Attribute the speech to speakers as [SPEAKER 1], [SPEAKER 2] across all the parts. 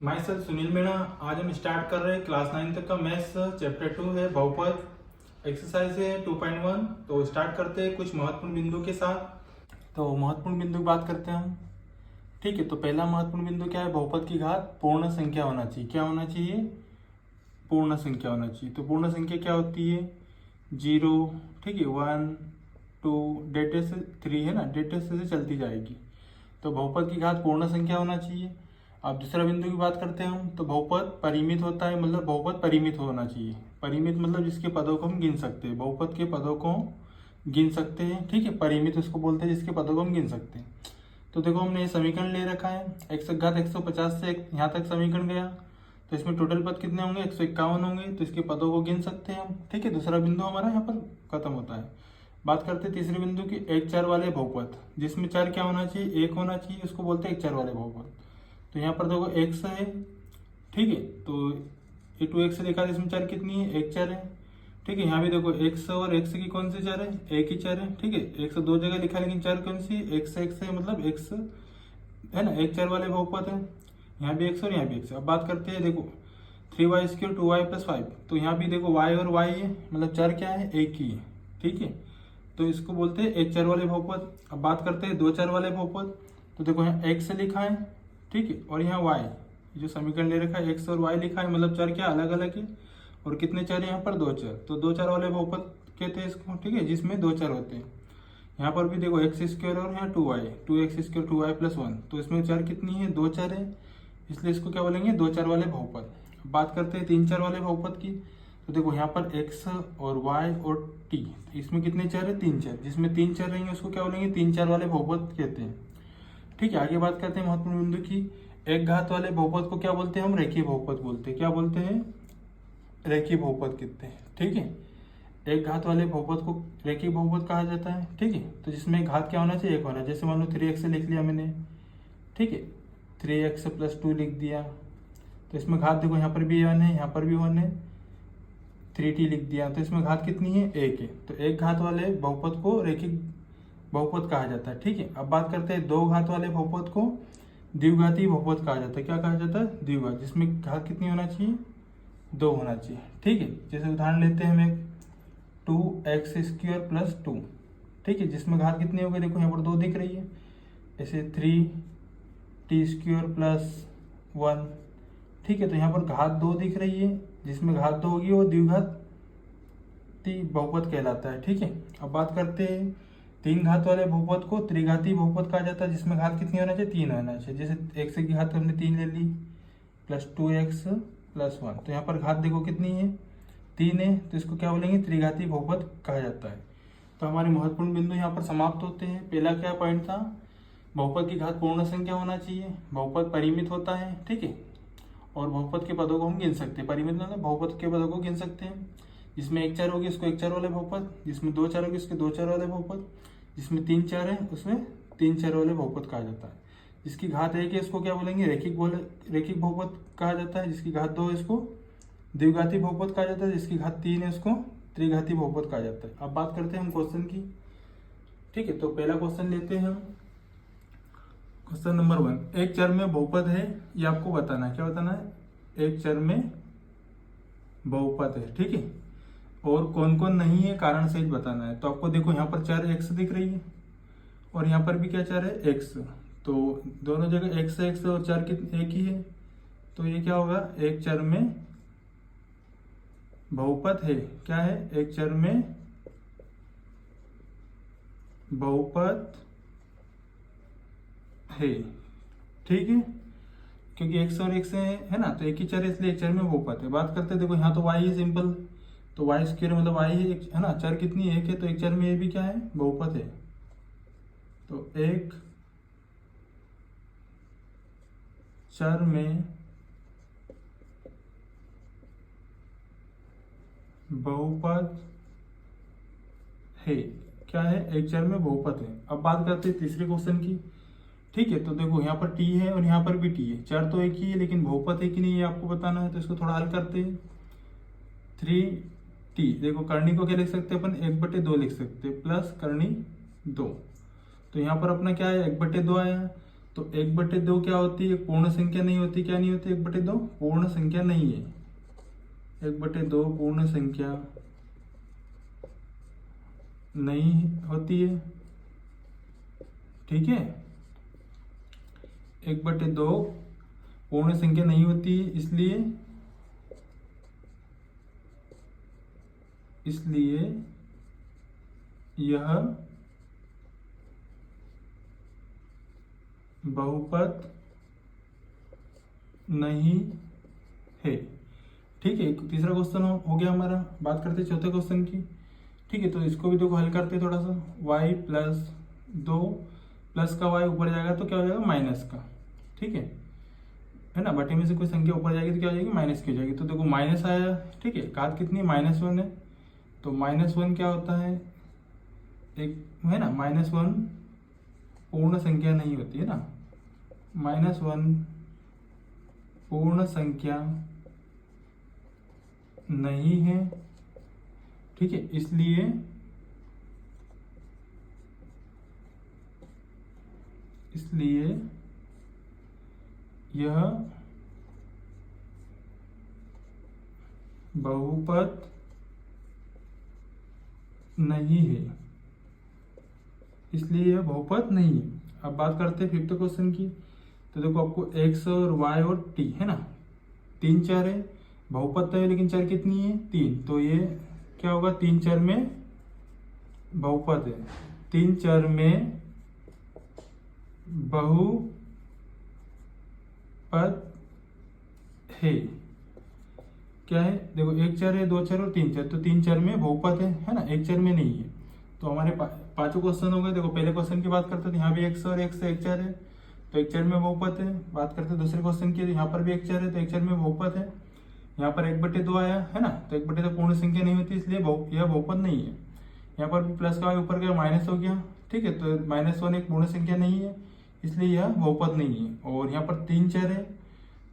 [SPEAKER 1] My self Sunil Meena. आज हम start कर रहे हैं क्लास 9 तक का मैथ्स चैप्टर 2 है बहुपद। एक्सरसाइज है 2.1। तो स्टार्ट करते हैं कुछ महत्वपूर्ण बिंदु के साथ। तो महत्वपूर्ण बिंदु की बात करते हैं हम। ठीक है, तो पहला महत्वपूर्ण बिंदु क्या है? बहुपद की घात पूर्ण संख्या होना चाहिए। क्या होना चाहिए? पूर्ण संख्या होना चाहिए। तो पूर्ण संख्या क्या होती है? 0, ठीक है, 1, 2, डेटे से 3 है ना, डेटे से चलती जाएगी। तो बहुपद की घात पूर्ण संख्या होना चाहिए। अब दूसरा बिंदु की बात करते हैं हम। तो बहुपद परिमित होता है, मतलब बहुपद परिमित होना चाहिए। परिमित मतलब जिसके पदों को हम गिन सकते हैं, बहुपद के पदों को गिन सकते हैं। ठीक है, परिमित उसको बोलते हैं जिसके पदों को हम गिन सकते हैं। तो देखो हमने ये समीकरण ले रखा है, x घात 150 से यहाँ तक समीकरण गया। तो इसमें टोटल पद कितने होंगे? 151 होंगे। तो इसके पदों को गिन सकते हैं हम। ठीक है, दूसरा बिंदु हमारा यहाँ पर खत्म होता है। बात करते हैं तीसरे बिंदु की, एक चर वाले बहुपद, जिसमें चर क्या होना चाहिए? एक होना चाहिए, उसको बोलते हैं एक चर वाले बहुपद। तो यहाँ पर देखो x है, ठीक है, तो ये 2x लिखा है, इसमें चर कितनी है? एक चर है। ठीक है, यहाँ भी देखो x और x की कौन सी चर है? एक ही चर है। ठीक है, x दो जगह लिखा है लेकिन चर कौन सी? x है, मतलब x है ना, एक चर वाले बहुपद है। यहाँ भी x और यहाँ भी x। अब बात करते हैं, देखो 3y² 2y + 5। तो यहाँ भी देखो y और y है, मतलब चर क्या है? एक ही है। ठीक है, तो इसको बोलते हैं एक चर वाले बहुपद। अब बात करते हैं दो चर वाले बहुपद। तो देखो यहाँ x लिखा है, ठीक है, और यहाँ y, जो समीकरण ले रखा है x और y लिखा है, मतलब चर क्या अलग अलग है। और कितने चर है यहाँ पर? दो चर। तो दो चर वाले बहुपद कहते हैं इसको। ठीक है, जिसमें दो चर होते हैं। यहाँ पर भी देखो x² और यहाँ 2x² 2y + 1। तो इसमें चर कितनी है? दो चर है, इसलिए इसको क्या बोलेंगे? दो चर वाले बहुपद। बात करते हैं तीन चर वाले बहुपद की। तो देखो यहाँ पर x और y और t, इसमें कितने चर है? तीन चर। जिसमें तीन चर रहेंगे उसको क्या बोलेंगे? तीन चर वाले बहुपद कहते हैं। ठीक है, आगे बात करते हैं महत्वपूर्ण बिंदु की। एक घात वाले बहुपद को क्या बोलते हैं? हम रेखीय बहुपद बोलते हैं। क्या बोलते हैं? रेखीय बहुपद कहते हैं। ठीक है, एक घात वाले बहुपद को रेखीय बहुपद कहा जाता है। ठीक है, तो जिसमें घात क्या होना चाहिए? एक होना। जैसे मान लो 3x लिख लिया मैंने, ठीक है, 3x + 2 लिख दिया। तो इसमें घात देखो, यहाँ पर भी 1 है, यहाँ पर भी 1 है, 3t लिख दिया। तो इसमें घात कितनी है? एक है। तो एक घात वाले बहुपद को रेखिक बहुपद कहा जाता है। ठीक है, अब बात करते हैं दो घात वाले बहुपद को द्विघाती बहुपद कहा जाता है। क्या कहा जाता है? द्विघात, जिसमें घात कितनी होना चाहिए? दो होना चाहिए। ठीक है, जैसे उदाहरण लेते हैं हम एक 2x² + 2। ठीक है, जिसमें घात कितनी हो गई? देखो यहाँ पर दो दिख रही है। ऐसे 3t² + 1। ठीक है, तो यहाँ पर घात दो दिख रही है, जिसमें घात दो होगी वो द्विघाती बहुपद कहलाता है। ठीक है, अब बात करते हैं तीन घात वाले बहुपद को त्रिघाती बहुपद कहा जाता है, जिसमें घात कितनी होना चाहिए? तीन होना चाहिए। जैसे x की घात हमने 3 ले ली, + 2x + 1। तो यहाँ पर घात देखो कितनी है? 3 है। तो इसको क्या बोलेंगे? त्रिघाती बहुपद कहा जाता है। तो हमारे महत्वपूर्ण बिंदु यहाँ पर समाप्त होते हैं। पहला क्या पॉइंट था? बहुपद की घात पूर्ण संख्या होना चाहिए, बहुपद परिमित होता है। ठीक है, और बहुपद के पदों को हम गिन सकते हैं। परिमित मतलब बहुपद के पदों को गिन सकते हैं। जिसमें एक चर होगी उसको एक चर वाले बहुपद, जिसमें दो चर होगी उसके दो चर वाले बहुपद, जिसमें तीन चर है उसमें तीन चर वाले बहुपद कहा जाता है। जिसकी घात एक है इसको क्या बोलेंगे? रेखिक बहुपद कहा जाता है। जिसकी घात दो है इसको द्विघाती बहुपद कहा जाता है। जिसकी घात तीन है उसको त्रिघाती बहुपद कहा जाता है। अब बात करते हैं हम क्वेश्चन की। ठीक है, तो पहला क्वेश्चन लेते हैं हम। क्वेश्चन नंबर 1, एक चर में बहुपद है, ये आपको बताना है। क्या बताना है? एक चर में बहुपद है। ठीक है, और कौन कौन नहीं है कारण सहित बताना है। तो आपको देखो यहाँ पर चर x दिख रही है और यहाँ पर भी क्या चर है? x। तो दोनों जगह x और चर एक ही है। तो ये क्या होगा? एक चर में बहुपद है। क्या है? एक चर में बहुपद है। ठीक है, क्योंकि x और x है ना, तो एक ही चर है इसलिए एक चर में बहुपद है। बात करते हैं, देखो यहाँ तो y है सिंपल, तो y² मतलब y है ना, चर कितनी है? एक है। तो एक चर में ये भी क्या है? बहुपद है। तो एक चर में बहुपद है। क्या है? एक चर में बहुपद है। अब बात करते हैं तीसरे क्वेश्चन की। ठीक है, तो देखो यहाँ पर t है और यहाँ पर भी t है। चर तो एक ही है लेकिन बहुपद है कि नहीं ये आपको बताना है। तो इसको थोड़ा हल करते हैं। 3t, देखो करनी को क्या लिख सकते हैं अपन? 1/2 लिख सकते हैं, प्लस करनी 2। तो यहाँ पर अपना क्या है? 1/2 आया। तो 1/2 क्या होती है? पूर्ण संख्या नहीं होती। क्या नहीं होती? 1/2 पूर्ण संख्या नहीं है। 1/2 पूर्ण संख्या नहीं होती है। ठीक है, 1/2 पूर्ण संख्या नहीं होती है, इसलिए यह बहुपद नहीं है। ठीक है, तीसरा क्वेश्चन हो गया हमारा। बात करते हैं चौथे क्वेश्चन की। ठीक है, तो इसको भी देखो हल करते हैं थोड़ा सा। y+2 प्लस का y ऊपर जाएगा तो क्या हो जाएगा? माइनस का। ठीक है ना, बटे में से कोई संख्या ऊपर जाएगी तो क्या हो जाएगी? माइनस की हो जाएगी। तो देखो माइनस आया। ठीक है, घात कितनी है? -1 है। तो -1 क्या होता है? एक है ना, -1 पूर्ण संख्या नहीं होती है ना। -1 पूर्ण संख्या नहीं है। ठीक है, इसलिए यह बहुपद नहीं है। इसलिए यह बहुपद नहीं है। अब बात करते हैं फिफ्थ क्वेश्चन की। तो देखो आपको x और y और t है ना, 3 चर है। बहुपद तो है लेकिन चर कितनी है? 3। तो ये क्या होगा? 3 चर में बहुपद है। 3 चर में बहुपद है। क्या है? देखो 1 चर है, 2 चर और 3 चर। तो 3 चर में बहुपद है ना, 1 चर में नहीं है। तो हमारे पांचों क्वेश्चन हो गए। देखो पहले क्वेश्चन की बात करते हैं, यहाँ भी x और x से 1 चर है तो 1 चर में बहुपद है। बात करते हैं दूसरे क्वेश्चन की, यहाँ पर भी 1 चर है तो 1 चर में बहुपद है। यहाँ पर 1/2 आया है ना, तो 1/2 पूर्ण संख्या नहीं होती, इसलिए यह बहुपद नहीं है। यहाँ पर भी प्लस का ऊपर गया माइनस हो गया। ठीक है, तो -1 एक पूर्ण संख्या नहीं है, इसलिए यह बहुपद नहीं है। और यहाँ पर 3 चर है,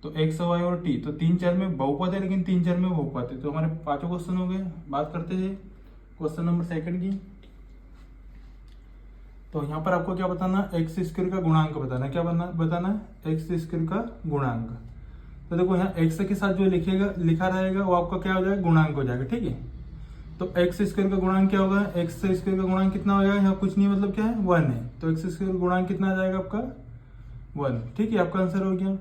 [SPEAKER 1] तो x, y और t। तो 3 चर में बहुपद है लेकिन 3 चर में बहुपद है। तो हमारे पांचों क्वेश्चन हो गए। बात करते हैं क्वेश्चन नंबर 2 की। तो यहाँ पर आपको क्या बताना? x² का गुणांक बताना। क्या बताना है? x² का गुणांक। तो देखो यहाँ x के साथ जो लिखा रहेगा वो आपका क्या हो जाएगा? गुणांक हो जाएगा। ठीक है, तो x² का गुणांक क्या होगा? x² का गुणांक कितना हो जाएगा? यहाँ कुछ नहीं, मतलब क्या है? 1 है। तो x² का गुणांक कितना आ जाएगा आपका? 1। ठीक है, आपका आंसर हो गया।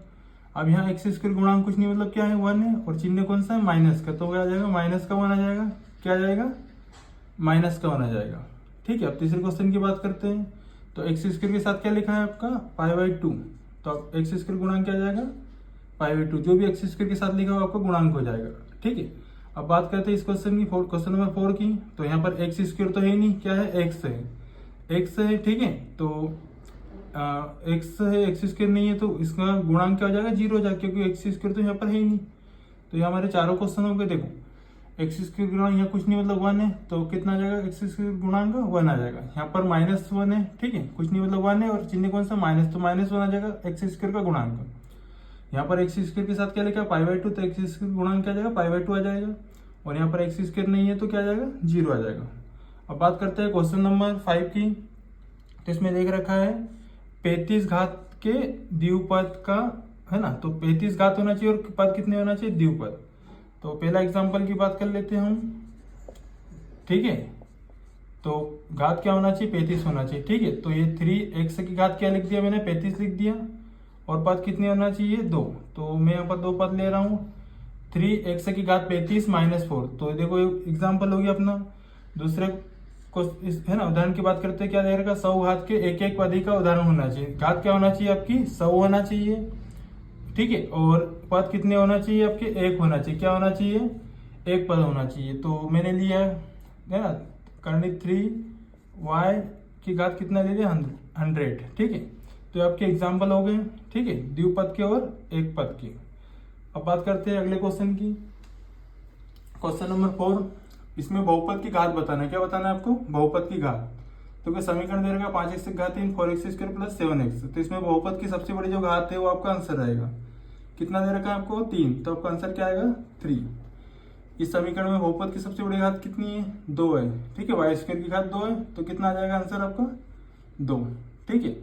[SPEAKER 1] अब यहाँ x² गुणांक कुछ नहीं, मतलब क्या है? 1 है। और चिन्ह कौन सा है? माइनस का। तो क्या आ जाएगा? माइनस का 1 आ जाएगा। क्या आ जाएगा? माइनस का 1 आ जाएगा। ठीक है, अब तीसरे क्वेश्चन की बात करते हैं। तो x² के साथ क्या लिखा है आपका? π/2। तो अब x² गुणांक क्या आ जाएगा? π/2। जो भी x² के साथ लिखा हो आपका गुणांक हो जाएगा। ठीक है, अब बात करते हैं इस क्वेश्चन की, क्वेश्चन नंबर 4 की। तो यहाँ पर x² तो है नहीं, क्या है? x है, x है। ठीक है, तो x है, x² नहीं है, तो इसका गुणांक क्या हो जाएगा? 0 हो जाएगा, क्योंकि x² तो यहाँ पर है ही नहीं। तो ये हमारे चारों क्वेश्चन हो गए। देखो x² गुणांक यहाँ कुछ नहीं, मतलब 1 है। तो कितना आ जाएगा? x² गुणांक 1 आ जाएगा। यहाँ पर -1 है। ठीक है, कुछ नहीं, मतलब 1 है। और चिन्ह कौन सा? माइनस। तो -1 आ जाएगा x² का गुणांक। यहाँ पर x² के साथ क्या लिखा है? π/2। तो x² गुणांक क्या आ जाएगा? π/2 आ जाएगा। और यहाँ पर x² नहीं है तो क्या आ जाएगा? 0 आ जाएगा। अब बात करते हैं क्वेश्चन नंबर 5 की। तो इसमें देख रखा है 35 घात के द्विपद का, है ना। तो 35 घात होना चाहिए और पद कितने होना चाहिए? द्विपद। तो पहला एग्जाम्पल की बात कर लेते हैं हम। ठीक है, तो घात क्या होना चाहिए? 35 होना चाहिए। ठीक है, तो ये 3x की घात क्या लिख दिया मैंने? 35 लिख दिया। और पद कितने होना चाहिए? 2। तो मैं यहाँ पर 2 पद ले रहा हूँ। 3x की घात 35 -4। तो देखो एग्जाम्पल हो गया अपना। दूसरे है ना, उदाहरण की बात करते हैं। क्या रहेगा? 100 घात के एक पद का उदाहरण होना चाहिए। घात क्या होना चाहिए आपकी? 100 होना चाहिए। ठीक है, और पद कितने होना चाहिए आपके? 1 होना चाहिए। क्या होना चाहिए? 1 पद होना चाहिए। तो मैंने लिया है ना, करनी 3y की घात कितना ले लिया? 100। ठीक है, तो आपके एग्जाम्पल हो गए। ठीक है, द्विपद के और एक पद के। अब बात करते हैं अगले क्वेश्चन की। Question number 4। इसमें बहुपद की घात बताना है। क्या बताना है आपको? बहुपद की घात। तो क्या समीकरण दे रखा? 5x की घात 3 4x² + 7x। तो इसमें बहुपद की सबसे बड़ी जो घात है वो आपका आंसर रहेगा। कितना दे रखा है आपको? 3। तो आपका आंसर क्या आएगा? 3। इस समीकरण में बहुपद की सबसे बड़ी घात कितनी है? 2 है। ठीक है, y² की घात 2 है। तो कितना आ जाएगा आंसर आपका? 2। ठीक है,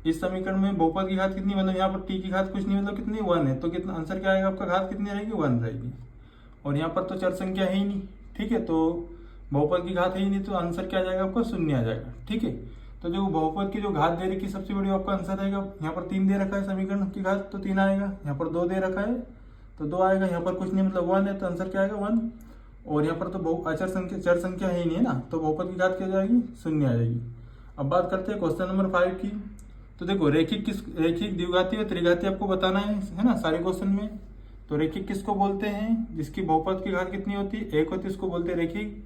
[SPEAKER 1] इस समीकरण में बहुपद की घात कितनी, मतलब यहाँ पर t की घात कुछ नहीं, मतलब कितनी 1 है, तो कितना आंसर क्या आएगा आपका, घात कितनी रहेगी 1 रहेगी। और यहाँ पर तो चर संख्या है ही नहीं, ठीक है, तो बहुपद की घात है ही नहीं, तो आंसर क्या आ जाएगा आपका, 0 आ जाएगा। ठीक है, तो जो बहुपद की जो घात दे रखी सबसे बड़ी आपका आंसर आएगा, यहाँ पर 3 दे रखा है समीकरण की घात तो 3 आएगा, यहाँ पर 2 दे रखा है तो 2 आएगा, यहाँ पर कुछ नहीं मतलब 1 है तो आंसर क्या आएगा 1। और यहाँ पर तो अचर संख्या चर संख्या है ही नहीं है ना, तो बहुपद की घात क्या जाएगी 0 आ जाएगी। अब बात करते हैं क्वेश्चन नंबर 5 की। तो देखो रेखिक द्विघाती और त्रिघाती आपको बताना है ना सारे क्वेश्चन में। तो रेखिक किसको बोलते हैं, जिसकी बहुपद की घात कितनी होती है 1 होती है, उसको बोलते हैं रेखिक।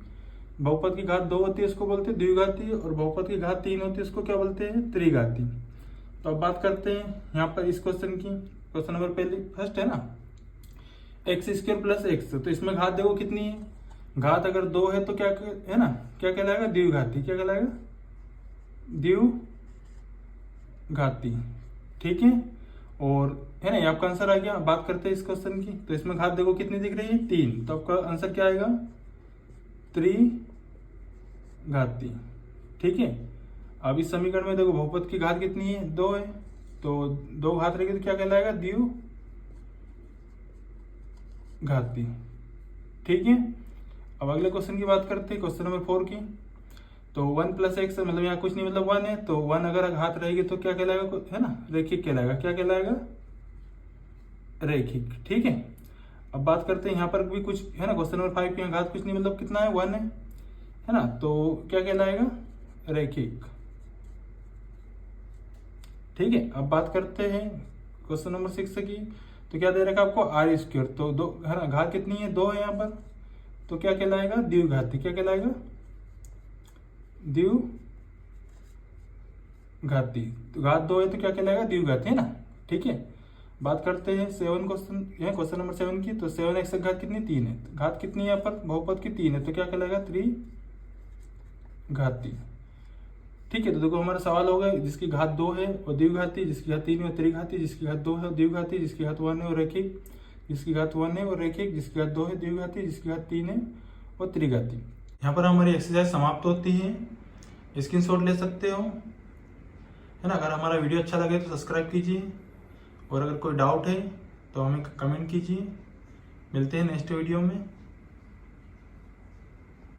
[SPEAKER 1] बहुपद की घात 2 होती है, उसको बोलते हैं द्विघाती। और बहुपद की घात 3 होती है, उसको क्या बोलते हैं, त्रिघाती। तो अब बात करते हैं यहाँ पर इस क्वेश्चन की। क्वेश्चन नंबर पहले फर्स्ट है ना, x² प्लस x, तो इसमें घात देखो कितनी है, घात अगर 2 है तो क्या है ना, क्या कहलाएगा, द्विघाती। क्या कहलाएगा, द्विघाती। ठीक है, और है ना ये आपका आंसर आ गया। बात करते हैं इस क्वेश्चन की। तो इसमें घात देखो कितनी दिख रही है 3, तो आपका आंसर क्या आएगा, त्रिघाती। ठीक है, अब इस समीकरण में देखो बहुपद की घात कितनी है 2 है, तो 2 घात रहेगी तो क्या कहलाएगा, द्विघाती। ठीक है, अब अगले क्वेश्चन की बात करते हैं, क्वेश्चन नंबर 4 की। तो 1 प्लस एक्स, मतलब यहाँ कुछ नहीं मतलब 1 है, तो 1 अगर घात रहेगी तो क्या कहलाएगा, है ना, रेखिक कहलाएगा। क्या कहलाएगा, रेखिक। ठीक है, अब बात करते हैं यहाँ पर भी कुछ है ना, क्वेश्चन नंबर 5 की घात कुछ नहीं मतलब कितना है 1 है ना, तो क्या कहलाएगा, रेखिक। ठीक है, अब बात करते हैं क्वेश्चन नंबर 6 की। तो क्या दे रखा आपको, r², तो 2 है ना, घात कितनी है 2 है यहाँ पर, तो क्या कहलाएगा, द्विघाती। क्या कहलाएगा, द्विघाती। तो घात 2 है तो क्या कहलाएगा, द्विघाती, है ना। ठीक है, बात करते हैं 7 क्वेश्चन नंबर 7 की। तो 7x घात कितनी 3 है, घात कितनी है यहाँ पर, बहुपद की 3 है, तो क्या कहलाएगा, त्रिघाती। ठीक है, तो देखो हमारा सवाल होगा, जिसकी घात 2 है वो द्विघाती, जिसकी घात 3 है वो त्रिघाती, जिसकी घात 2 है द्विघाती, जिसकी घात 1 है वो रेखिक, जिसकी घात 1 है वो रेखिक, जिसकी घात 2 है द्विघाती, जिसकी घात 3 है वो त्रिघाती। यहाँ पर हमारी एक्सरसाइज समाप्त होती है, स्क्रीनशॉट ले सकते हो, है ना। अगर हमारा वीडियो अच्छा लगे तो सब्सक्राइब कीजिए, और अगर कोई डाउट है तो हमें कमेंट कीजिए। मिलते हैं नेक्स्ट वीडियो में।